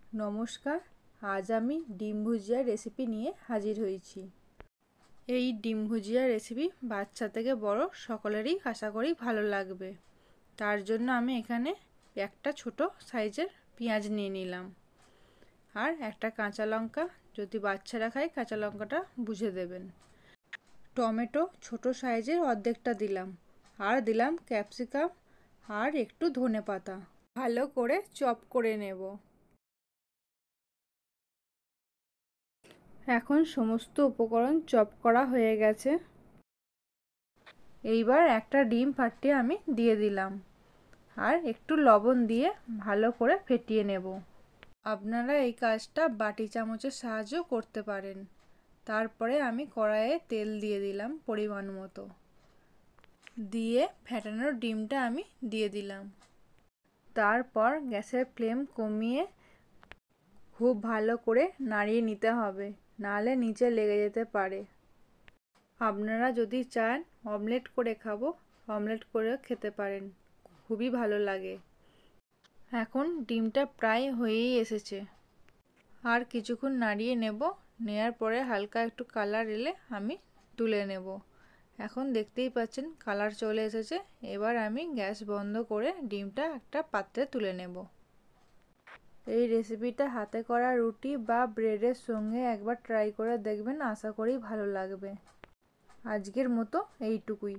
নমস্কার, আজ আমি ডিম ভুজিয়া রেসিপি নিয়ে হাজির হয়েছি। এই ডিম ভুজিয়া রেসিপি বাচ্চা থেকে বড় সকলেরই আশা করি ভালো লাগবে। তার জন্য আমি এখানে একটা ছোট সাইজের পেঁয়াজ নিয়ে নিলাম আর একটা কাঁচা লঙ্কা, যদি বাচ্চারা খায় কাঁচা লঙ্কাটা বুঝে দেবেন। টমেটো ছোট সাইজের অর্ধেকটা দিলাম আর দিলাম ক্যাপসিকাম আর একটু ধনেপাতা। ভালো করে চপ করে নেব। এখন সমস্ত উপকরণ চপ করা হয়ে গেছে। এইবার একটা ডিম ফাটিয়ে আমি দিয়ে দিলাম আর একটু লবণ দিয়ে ভালো করে ফেটিয়ে নেব। আপনারা এই কাজটা বাটি চামচের সাহায্যেও করতে পারেন। তারপরে আমি কড়াইয়ে তেল দিয়ে দিলাম পরিমাণ মতো, দিয়ে ফেটানো ডিমটা আমি দিয়ে দিলাম। তারপর গ্যাসের ফ্লেম কমিয়ে খুব ভালো করে নাড়িয়ে নিতে হবে, নাহলে নিচে লেগে যেতে পারে। আপনারা যদি চান অমলেট করে খাবো, অমলেট করেও খেতে পারেন, খুবই ভালো লাগে। এখন ডিমটা প্রায় হয়েই এসেছে, আর কিছুক্ষণ নাড়িয়ে নেব। নেওয়ার পরে হালকা একটু কালার এলে আমি তুলে নেব। এখন দেখতেই পাচ্ছেন কালার চলে এসেছে। এবার আমি গ্যাস বন্ধ করে ডিমটা একটা পাত্রে তুলে নেব। এই রেসিপিটা হাতে করা রুটি বা ব্রেডের সঙ্গে একবার ট্রাই করে দেখবেন, আশা করি ভালো লাগবে। আজকের মতো এইটুকুই।